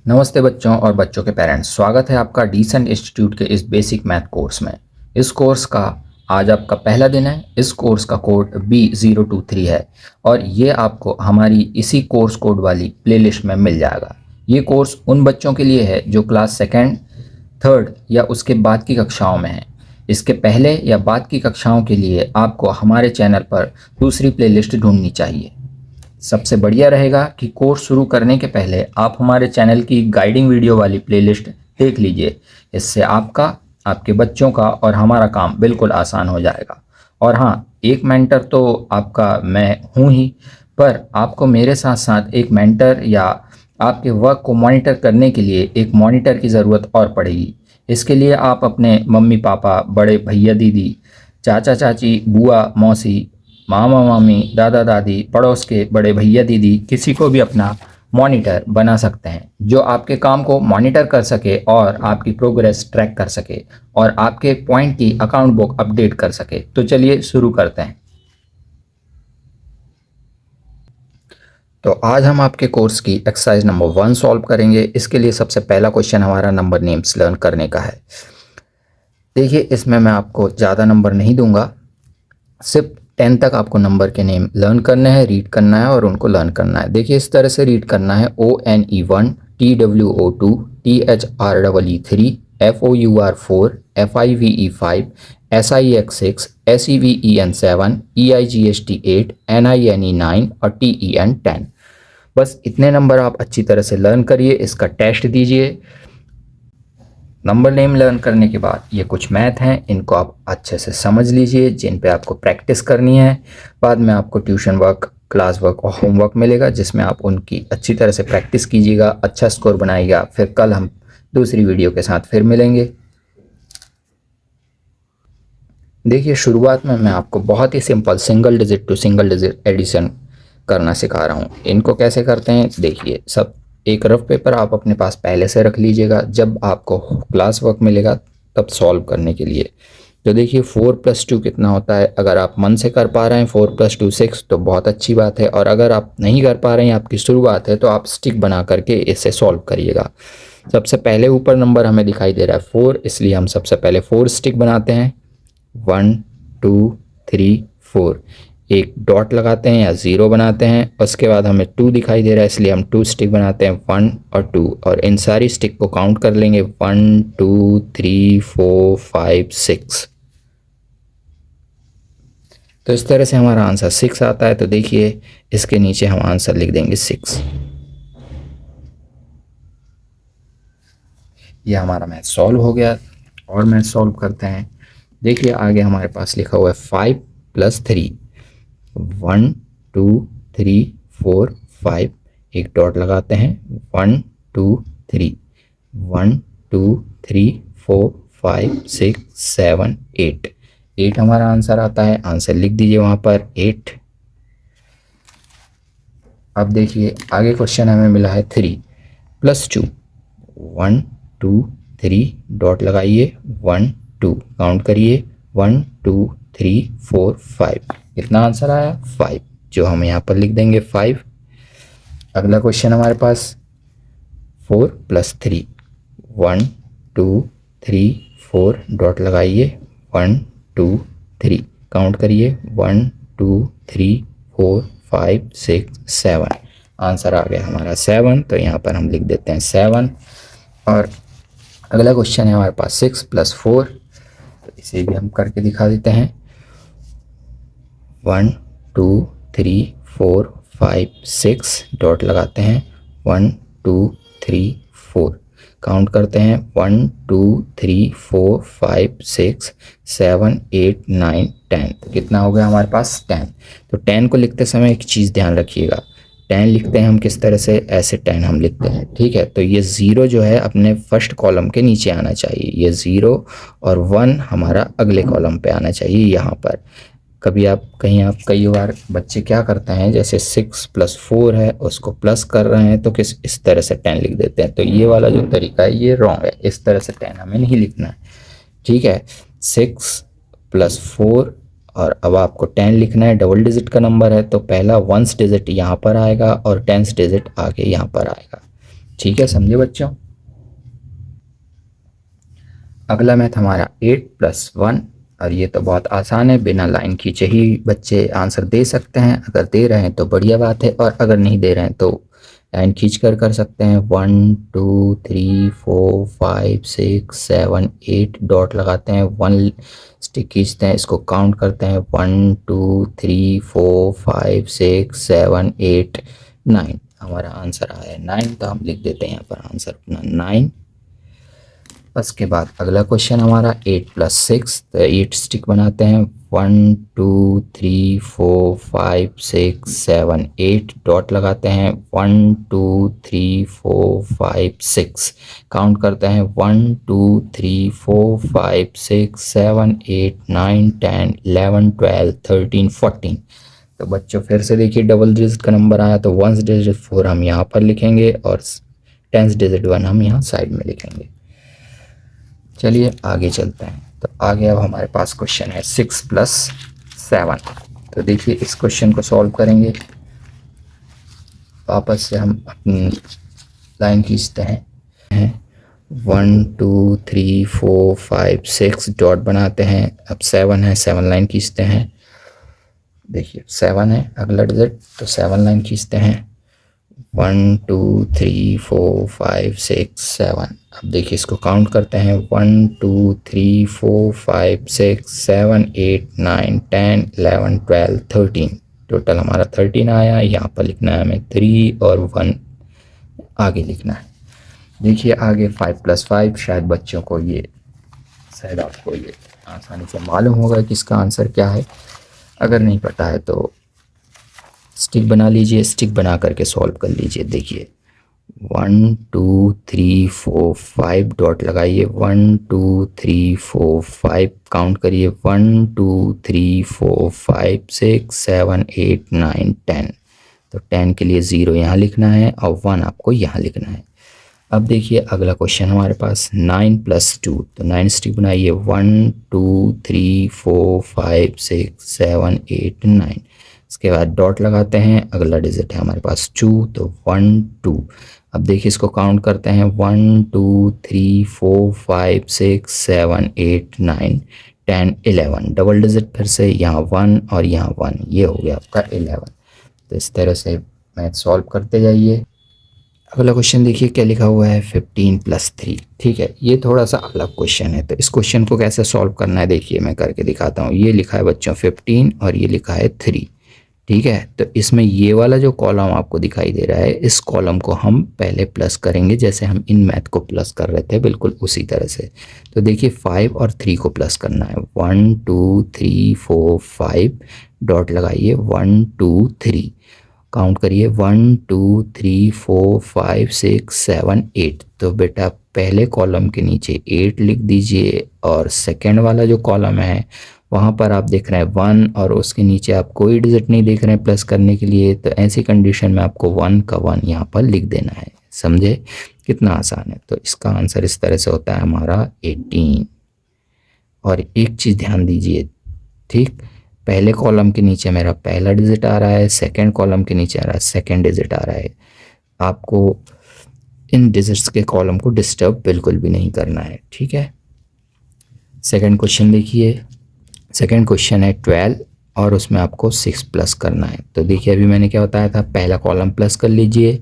नमस्ते बच्चों और बच्चों के पेरेंट्स, स्वागत है आपका डिसेंट इंस्टीट्यूट के इस बेसिक मैथ कोर्स में। इस कोर्स का आज आपका पहला दिन है। इस कोर्स का कोड B023 है और ये आपको हमारी इसी कोर्स कोड वाली प्लेलिस्ट में मिल जाएगा। ये कोर्स उन बच्चों के लिए है जो क्लास सेकेंड, थर्ड या उसके बाद की कक्षाओं में हैं। इसके पहले या बाद की कक्षाओं के लिए आपको हमारे चैनल पर दूसरी प्लेलिस्ट ढूंढनी चाहिए। सबसे बढ़िया रहेगा कि कोर्स शुरू करने के पहले आप हमारे चैनल की गाइडिंग वीडियो वाली प्लेलिस्ट देख लीजिए। इससे आपका, आपके बच्चों का और हमारा काम बिल्कुल आसान हो जाएगा। और हाँ, एक मेंटर तो आपका मैं हूँ ही, पर आपको मेरे साथ साथ एक मेंटर या आपके वर्क को मॉनिटर करने के लिए एक मॉनिटर की ज़रूरत और पड़ेगी। इसके लिए आप अपने मम्मी पापा, बड़े भैया दीदी, चाचा चाची, बुआ मौसी, मामा मामी, दादा दादी, पड़ोस के बड़े भैया दीदी, किसी को भी अपना मॉनिटर बना सकते हैं जो आपके काम को मॉनिटर कर सके और आपकी प्रोग्रेस ट्रैक कर सके और आपके पॉइंट की अकाउंट बुक अपडेट कर सके। तो चलिए शुरू करते हैं। तो आज हम आपके कोर्स की एक्सरसाइज नंबर 1 सॉल्व करेंगे। इसके लिए सबसे पहला क्वेश्चन हमारा नंबर नेम्स लर्न करने का है। देखिए, इसमें मैं आपको ज़्यादा नंबर नहीं दूंगा, सिर्फ 10 तक आपको नंबर के नेम लर्न करने हैं, रीड करना है और उनको लर्न करना है। देखिए, इस तरह से रीड करना है: ONE1, TWO2, THREE3, FOUR4, FIVE5, SIX6, SEVEN7, EIGST8, NINE9 और TEN10। बस इतने नंबर आप अच्छी तरह से लर्न करिए, इसका टेस्ट दीजिए। नंबर नेम लर्न करने के बाद ये कुछ मैथ हैं, इनको आप अच्छे से समझ लीजिए, जिन पे आपको प्रैक्टिस करनी है। बाद में आपको ट्यूशन वर्क, क्लास वर्क और होमवर्क मिलेगा, जिसमें आप उनकी अच्छी तरह से प्रैक्टिस कीजिएगा, अच्छा स्कोर बनाइएगा। फिर कल हम दूसरी वीडियो के साथ फिर मिलेंगे। देखिए, शुरुआत में मैं आपको बहुत ही simple single digit to single digit addition करना सिखा रहा हूँ। इनको कैसे करते हैं देखिए। सब एक रफ पेपर आप अपने पास पहले से रख लीजिएगा, जब आपको क्लास वर्क मिलेगा तब सॉल्व करने के लिए। तो देखिए, 4+2 कितना होता है। अगर आप मन से कर पा रहे हैं 4+2 6 तो बहुत अच्छी बात है, और अगर आप नहीं कर पा रहे हैं, आपकी शुरुआत है, तो आप स्टिक बना करके इसे सॉल्व करिएगा। सबसे पहले ऊपर नंबर हमें दिखाई दे रहा है 4, इसलिए हम सबसे पहले 4 स्टिक बनाते हैं। 1 2 3 4, एक डॉट लगाते हैं या 0 बनाते हैं। उसके बाद हमें 2 दिखाई दे रहा है, इसलिए हम 2 स्टिक बनाते हैं, 1 और 2, और इन सारी स्टिक को काउंट कर लेंगे। 1 2 3 4 5 6। तो इस तरह से हमारा आंसर 6 आता है। तो देखिए, इसके नीचे हम आंसर लिख देंगे 6। ये हमारा मैथ सॉल्व हो गया। और मैथ सॉल्व करते हैं। देखिए, आगे हमारे पास लिखा हुआ है 5 + 3। 1 2 3 4 5, एक डॉट लगाते हैं। 1 2 3, 1 2 3 4 5 6 7 8, 8 हमारा आंसर आता है। आंसर लिख दीजिए वहाँ पर 8। अब देखिए, आगे क्वेश्चन हमें मिला है 3 + 2। 1 2 3, डॉट लगाइए, 1 2, काउंट करिए, 1 2 3 4 5। कितना आंसर आया? 5, जो हम यहाँ पर लिख देंगे 5। अगला क्वेश्चन हमारे पास 4 + 3। 1 2 3 4, डॉट लगाइए, 1 2 3, काउंट करिए, 1 2 3 4 5 6 7। आंसर आ गया हमारा 7, तो यहाँ पर हम लिख देते हैं 7। और अगला क्वेश्चन है हमारे पास 6 + 4, तो इसे भी हम करके दिखा देते हैं। 1 2 3 4 5 6, डॉट लगाते हैं, 1 2 3 4, काउंट करते हैं, 1 2 3 4 5 6 7 8 9 10। तो कितना हो गया हमारे पास? 10। तो 10 को लिखते समय एक चीज़ ध्यान रखिएगा, 10 लिखते हैं हम किस तरह से, ऐसे 10 हम लिखते हैं, ठीक है। तो ये 0 जो है अपने फर्स्ट कॉलम के नीचे आना चाहिए, ये 0, और 1 हमारा अगले कॉलम पे आना चाहिए यहाँ पर। कई बार बच्चे क्या करते हैं, जैसे 6 + 4 है, उसको प्लस कर रहे हैं, तो इस तरह से 10 लिख देते हैं। तो ये वाला जो तरीका है ये रॉन्ग है, इस तरह से 10 हमें नहीं लिखना है, ठीक है। 6 + 4, और अब आपको 10 लिखना है, डबल डिजिट का नंबर है, तो पहला 1s डिजिट यहाँ पर आएगा और 10s डिजिट आगे यहाँ पर आएगा। ठीक है, समझे बच्चों। अगला मैथ हमारा 8+1, और ये तो बहुत आसान है, बिना लाइन खींचे ही बच्चे आंसर दे सकते हैं। अगर दे रहे हैं तो बढ़िया बात है, और अगर नहीं दे रहे हैं तो लाइन खींच कर सकते हैं। 1 2 3 4 5 6 7 8 डॉट लगाते हैं, 1 स्टिक खींचते हैं, इसको काउंट करते हैं। 1 2 3 4 5 6 7 8 9। हमारा आंसर आया है 9, तो हम लिख देते हैं यहाँ पर आंसर अपना 9। उसके बाद अगला क्वेश्चन हमारा 8+6, तो 8 स्टिक बनाते हैं। 1 2 3 4 5 6 7 8 डॉट लगाते हैं। 1 2 3 4 5 6 काउंट करते हैं। 1 2 3 4 5 6 7 8 9 10 11 12 13 14। तो बच्चों फिर से देखिए, डबल डिजिट का नंबर आया तो 1 डिजिट 4 हम यहाँ पर लिखेंगे और 10 डिजिट 1 हम यहाँ साइड में लिखेंगे। चलिए आगे चलते हैं। तो आगे अब हमारे पास क्वेश्चन है 6+7। तो देखिए इस क्वेश्चन को सॉल्व करेंगे। वापस से हम अपनी लाइन खींचते हैं। 1 2 3 4 5 6 डॉट बनाते हैं। अब 7 है, 7 लाइन खींचते हैं। देखिए 7 है अगला डिजिट, तो 7 लाइन खींचते हैं। 1 2 3 4 5 6 7। अब देखिए इसको काउंट करते हैं। 1 2 3 4 5 6 7 8 9 10 11 12 13। टोटल हमारा 13 आया। यहाँ पर लिखना है हमें 3 और 1 आगे लिखना है। देखिए आगे 5+5, शायद बच्चों को ये, शायद आपको ये आसानी से मालूम होगा कि इसका आंसर क्या है। अगर नहीं पता है तो स्टिक बना लीजिए, स्टिक बना करके सॉल्व कर लीजिए। देखिए 1 2 3 4 5 डॉट लगाइए। 1 2 3 4 5 काउंट करिए। 1 2 3 4 5 6 7 8 9 10। तो 10 के लिए 0 यहाँ लिखना है और 1 आपको यहाँ लिखना है। अब देखिए अगला क्वेश्चन हमारे पास 9+2, तो 9 स्टिक बनाइए। 1 2 3 4 5 6 7 8 9। इसके बाद डॉट लगाते हैं। अगला डिजिट है हमारे पास 2, तो 1 2। अब देखिए इसको काउंट करते हैं। 1 2 3 4 5 6 7 8 9 10 11। डबल डिजिट फिर से, यहाँ 1 और यहाँ 1, ये हो गया आपका 11। तो इस तरह से मैथ सॉल्व करते जाइए। अगला क्वेश्चन देखिए क्या लिखा हुआ है, 15+3। ठीक है, ये थोड़ा सा अलग क्वेश्चन है। तो इस क्वेश्चन को कैसे सॉल्व करना है देखिए मैं करके दिखाता हूँ। ये लिखा है बच्चों 15 और ये लिखा है 3। ठीक है, तो इसमें ये वाला जो कॉलम आपको दिखाई दे रहा है, इस कॉलम को हम पहले प्लस करेंगे, जैसे हम इन मैथ को प्लस कर रहे थे, बिल्कुल उसी तरह से। तो देखिए 5 और 3 को प्लस करना है। 1 2 3 4 5 डॉट लगाइए। 1 2 3 काउंट करिए। 1 2 3 4 5 6 7 8। तो बेटा पहले कॉलम के नीचे 8 लिख दीजिए, और सेकेंड वाला जो कॉलम है वहाँ पर आप देख रहे हैं 1 और उसके नीचे आप कोई डिजिट नहीं देख रहे हैं प्लस करने के लिए। तो ऐसी कंडीशन में आपको 1 का 1 यहाँ पर लिख देना है। समझे कितना आसान है। तो इसका आंसर इस तरह से होता है हमारा 18। और एक चीज़ ध्यान दीजिए, ठीक, पहले कॉलम के नीचे मेरा पहला डिजिट आ रहा है, सेकंड कॉलम के नीचे आ रहा है सेकंड डिजिट आ रहा है। आपको इन डिजिट्स के कॉलम को डिस्टर्ब बिल्कुल भी नहीं करना है। ठीक है, सेकंड क्वेश्चन देखिए। सेकंड क्वेश्चन है 12 और उसमें आपको 6 प्लस करना है। तो देखिए अभी मैंने क्या बताया था, पहला कॉलम प्लस कर लीजिए,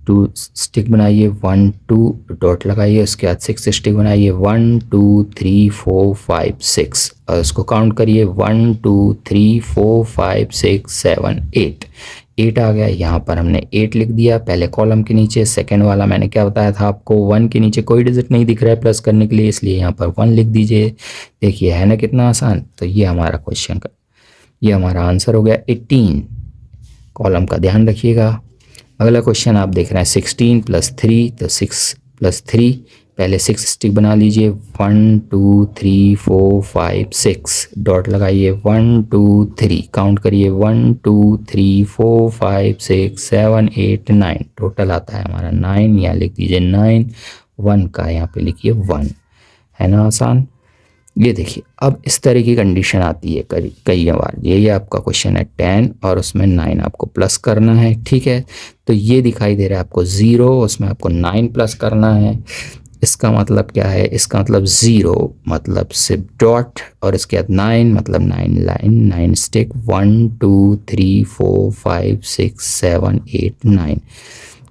2 स्टिक बनाइए, 1 2 डॉट लगाइए, उसके बाद 6 स्टिक बनाइए। 1 2 3 4 5 6 और उसको काउंट करिए। 1 2 3 4 5 6 7 8। 8 आ गया, यहाँ पर हमने 8 लिख दिया पहले कॉलम के नीचे। सेकंड वाला मैंने क्या बताया था आपको, 1 के नीचे कोई डिजिट नहीं दिख रहा है प्लस करने के लिए, इसलिए यहाँ पर 1 लिख दीजिए। देखिए है ना कितना आसान। तो ये हमारा क्वेश्चन का, ये हमारा आंसर हो गया 18। कॉलम का ध्यान रखिएगा। अगला क्वेश्चन आप देख रहे हैं 16+3, तो 6+3, पहले 6 स्टिक बना लीजिए। 1 2 3 4 5 6 डॉट लगाइए। 1 2 3 काउंट करिए। 1 2 3 4 5 6 7 8 9। टोटल आता है हमारा 9, यहाँ लिख दीजिए 9। 1 का यहाँ पे लिखिए 1। है ना आसान। ये देखिए अब इस तरह की कंडीशन आती है कई बार। ये आपका क्वेश्चन है 10 और उसमें 9 आपको प्लस करना है, ठीक है। तो ये दिखाई दे रहा है आपको 0, उसमें आपको 9 प्लस करना है। इसका मतलब क्या है, इसका मतलब 0 मतलब सिर्फ डॉट और इसके बाद 9 मतलब 9 लाइन 9 स्टिक 1 2 3 4 5 6 7 8 9।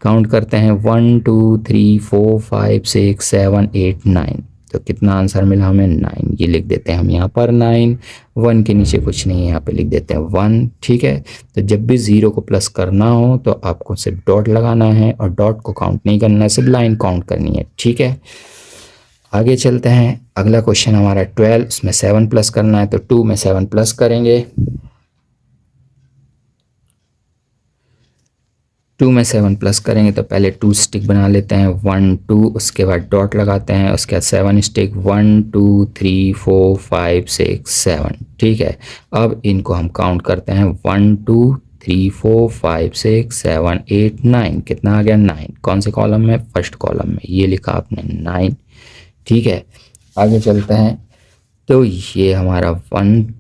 काउंट करते हैं 1 2 3 4 5 6 7 8 9। तो कितना आंसर मिला हमें 9। ये लिख देते हैं हम यहाँ पर 9, 1 के नीचे कुछ नहीं है, यहाँ पे लिख देते हैं 1, ठीक है। तो जब भी 0 को प्लस करना हो तो आपको सिर्फ डॉट लगाना है और डॉट को काउंट नहीं करना है, सिर्फ लाइन काउंट करनी है, ठीक है। आगे चलते हैं, अगला क्वेश्चन हमारा 12, उसमें 7 प्लस करना है तो 2 में 7 प्लस करेंगे। 2 में 7 प्लस करेंगे तो पहले 2 स्टिक बना लेते हैं 1 2, उसके बाद डॉट लगाते हैं, उसके बाद 7 स्टिक 1 2 3 4 5 6 7, ठीक है। अब इनको हम काउंट करते हैं 1 2 3 4 5 6 7 8 9। कितना आ गया 9। कौन से कॉलम में, फर्स्ट कॉलम में, ये लिखा आपने 9, ठीक है। आगे चलते हैं, तो ये हमारा 1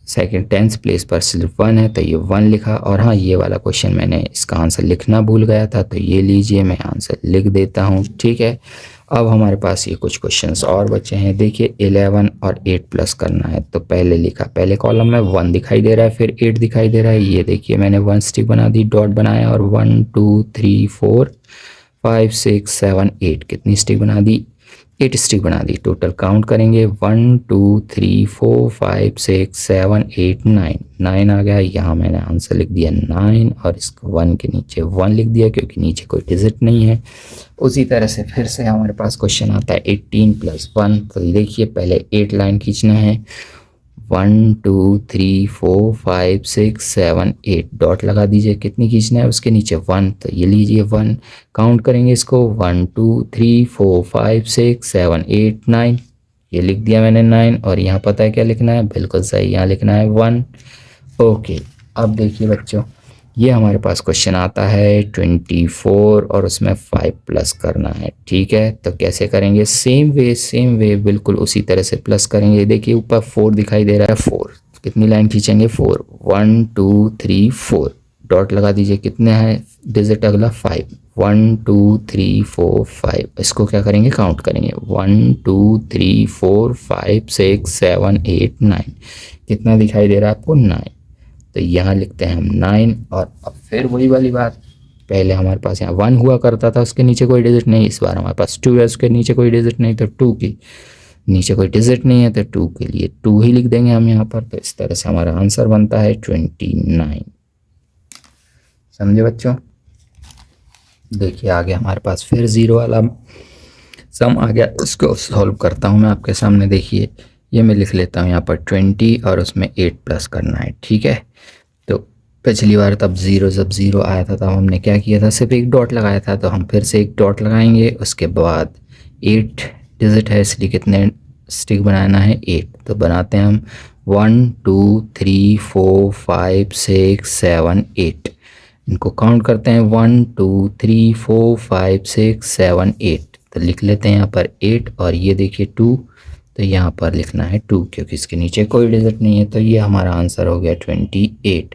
सेकेंड टेंथ प्लेस पर सिर्फ 1 है तो ये 1 लिखा। और हाँ, ये वाला क्वेश्चन मैंने इसका आंसर लिखना भूल गया था तो ये लीजिए मैं आंसर लिख देता हूँ, ठीक है। अब हमारे पास ये कुछ क्वेश्चंस और बचे हैं। देखिए 11 और 8 प्लस करना है तो पहले लिखा, पहले कॉलम में 1 दिखाई दे रहा है, फिर 8 दिखाई दे रहा है। ये देखिए मैंने 1 स्टिक बना दी, डॉट बनाया और 1 2 3 4 5 6 7 8 कितनी स्टिक बना दी, 8 स्टिक बना दी। टोटल काउंट करेंगे 1 2 3 4 5 6 7 8 9। 9 आ गया, यहाँ मैंने आंसर लिख दिया 9 और इसको 1 के नीचे 1 लिख दिया क्योंकि नीचे कोई डिजिट नहीं है। उसी तरह से फिर से हमारे पास क्वेश्चन आता है 18 + 1। तो देखिए पहले 8 लाइन खींचना है, 1 2 3 4 5 6 7 8 डॉट लगा दीजिए, कितनी खींचना है, उसके नीचे 1, तो ये लीजिए 1। काउंट करेंगे इसको 1 2 3 4 5 6 7 8 9। ये लिख दिया मैंने 9 और यहाँ पता है क्या लिखना है, बिल्कुल सही, यहाँ लिखना है 1। ओके, अब देखिए बच्चों, ये हमारे पास क्वेश्चन आता है 24 और उसमें 5 प्लस करना है, ठीक है। तो कैसे करेंगे, सेम वे बिल्कुल उसी तरह से प्लस करेंगे। देखिए ऊपर 4 दिखाई दे रहा है, 4 कितनी लाइन खींचेंगे, 4 1 2 3 4 डॉट लगा दीजिए, कितने हैं डिजिट अगला 5 1 2 3 4 5। इसको क्या करेंगे, काउंट करेंगे 1 2 3 4 5 6 7 8 9। कितना दिखाई दे रहा है आपको, 9। तो यहाँ लिखते हैं हम 9। और अब फिर वही वाली बात, पहले हमारे पास यहाँ 1 हुआ करता था, उसके नीचे कोई डिजिट नहीं। इस बार हमारे पास 2 है, उसके नीचे कोई डिजिट नहीं, तो 2 की नीचे कोई डिजिट नहीं है तो 2 के लिए 2 ही लिख देंगे हम यहाँ पर। तो इस तरह से हमारा आंसर बनता है 29। समझे बच्चों। देखिए आगे हमारे पास फिर 0 वाला सम आ गया, इसको सॉल्व करता हूँ मैं आपके सामने। देखिए ये मैं लिख लेता हूँ यहाँ पर 20 और उसमें 8 प्लस करना है, ठीक है। तो पिछली बार तब जब 0 आया था तब हमने क्या किया था, सिर्फ एक डॉट लगाया था, तो हम फिर से एक डॉट लगाएंगे। उसके बाद 8 डिजिट है इसलिए कितने स्टिक बनाना है, 8। तो बनाते हैं हम 1 2 3 4 5 6 7 8। इनको काउंट करते हैं 1 2 3 4 5 6 7 8। तो लिख लेते हैं यहाँ पर 8 और ये देखिए 2, तो यहाँ पर लिखना है 2 क्योंकि इसके नीचे कोई डिजिट नहीं है। तो ये हमारा आंसर हो गया 28।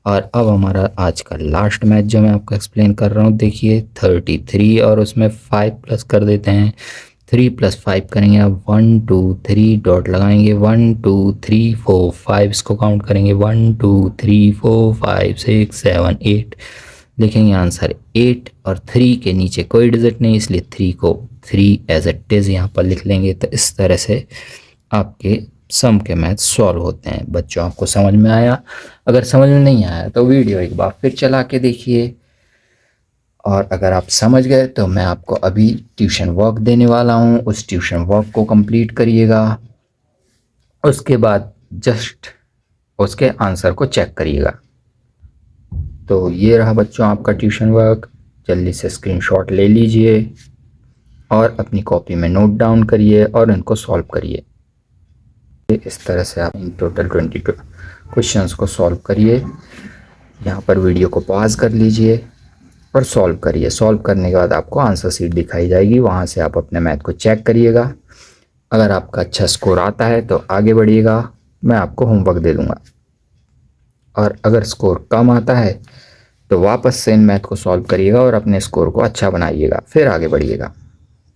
और अब हमारा आज का लास्ट मैथ जो मैं आपको एक्सप्लेन कर रहा हूँ, देखिए 33 और उसमें 5 प्लस कर देते हैं। 3 + 5 करेंगे आप, 1 2 3 डॉट लगाएंगे, 1 2 3 4 5 इसको काउंट करेंगे 1 2 3 4 5 6 7 8। लिखेंगे आंसर 8 और 3 के नीचे कोई डिजिट नहीं इसलिए 3 को 3 एज इट इज़ यहाँ पर लिख लेंगे। तो इस तरह से आपके सम के मैथ सॉल्व होते हैं। बच्चों आपको समझ में आया? अगर समझ में नहीं आया तो वीडियो एक बार फिर चला के देखिए, और अगर आप समझ गए तो मैं आपको अभी ट्यूशन वर्क देने वाला हूँ, उस ट्यूशन वर्क को कंप्लीट करिएगा। उसके बाद जस्ट उसके आंसर को चेक करिएगा। तो ये रहा बच्चों आपका ट्यूशन वर्क, जल्दी से स्क्रीनशॉट ले लीजिए और अपनी कॉपी में नोट डाउन करिए और इनको सॉल्व करिए। इस तरह से आप इन टोटल 22 क्वेश्चंस को सॉल्व करिए। यहाँ पर वीडियो को पॉज कर लीजिए और सॉल्व करिए। सॉल्व करने के बाद आपको आंसर शीट दिखाई जाएगी, वहाँ से आप अपने मैथ को चेक करिएगा। अगर आपका अच्छा स्कोर आता है तो आगे बढ़िएगा, मैं आपको होमवर्क दे दूँगा। और अगर स्कोर कम आता है तो वापस से इन मैथ को सॉल्व करिएगा और अपने स्कोर को अच्छा बनाइएगा, फिर आगे बढ़िएगा।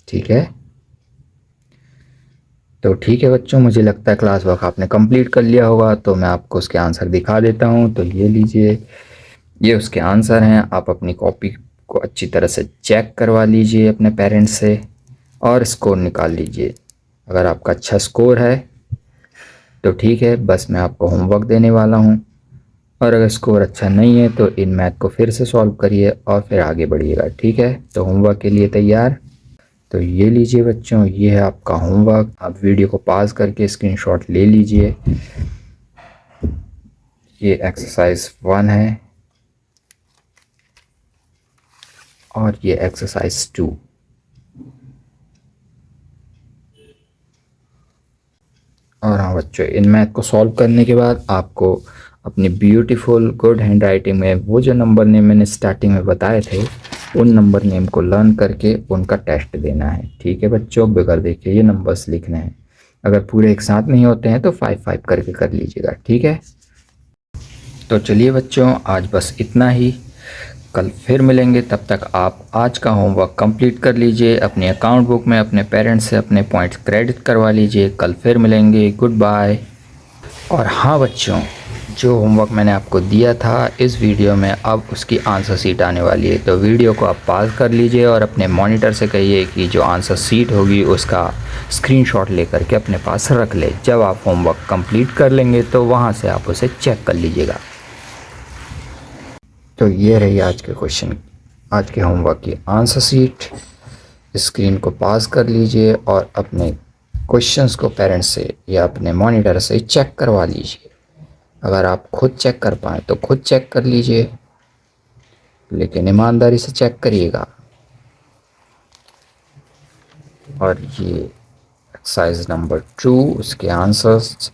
ठीक है? तो ठीक है बच्चों, मुझे लगता है क्लास वर्क आपने कंप्लीट कर लिया होगा, तो मैं आपको उसके आंसर दिखा देता हूँ। तो ये लीजिए, ये उसके आंसर हैं। आप अपनी कॉपी को अच्छी तरह से चेक करवा लीजिए अपने पेरेंट्स से और स्कोर निकाल लीजिए। अगर आपका अच्छा स्कोर है तो ठीक है, बस मैं आपको होमवर्क देने वाला हूँ। और अगर स्कोर अच्छा नहीं है तो इन मैथ को फिर से सॉल्व करिए और फिर आगे बढ़िएगा। ठीक है? तो होमवर्क के लिए तैयार? तो ये लीजिए बच्चों, ये है आपका होमवर्क। आप वीडियो को पॉज करके स्क्रीनशॉट ले लीजिए। ये एक्सरसाइज 1 है और ये एक्सरसाइज 2। और हाँ बच्चों, इन मैथ को सॉल्व करने के बाद आपको अपनी ब्यूटीफुल गुड हैंड राइटिंग में वो जो नंबर नेम मैंने स्टार्टिंग में बताए थे, उन नंबर नेम को लर्न करके उनका टेस्ट देना है। ठीक है बच्चों? बगैर देखिए ये नंबर्स लिखने हैं। अगर पूरे एक साथ नहीं होते हैं तो 5-5 करके कर लीजिएगा। ठीक है? तो चलिए बच्चों, आज बस इतना ही। कल फिर मिलेंगे, तब तक आप आज का होमवर्क कंप्लीट कर लीजिए। अपनी अकाउंट बुक में अपने पेरेंट्स से अपने पॉइंट्स क्रेडिट करवा लीजिए। कल फिर मिलेंगे। Goodbye. और हाँ बच्चों, जो होमवर्क मैंने आपको दिया था इस वीडियो में अब उसकी आंसर शीट आने वाली है, तो वीडियो को आप पॉज कर लीजिए और अपने मॉनिटर से कहिए कि जो आंसर शीट होगी उसका स्क्रीनशॉट लेकर के अपने पास रख ले। जब आप होमवर्क कंप्लीट कर लेंगे तो वहाँ से आप उसे चेक कर लीजिएगा। तो ये रही आज के क्वेश्चन, आज के होमवर्क की आंसर शीट। स्क्रीन को पास कर लीजिए और अपने क्वेश्चंस को पेरेंट्स से या अपने मॉनिटर से चेक करवा लीजिए। अगर आप खुद चेक कर पाएँ तो खुद चेक कर लीजिए, लेकिन ईमानदारी से चेक करिएगा। और ये एक्सरसाइज नंबर 2, उसके आंसर्स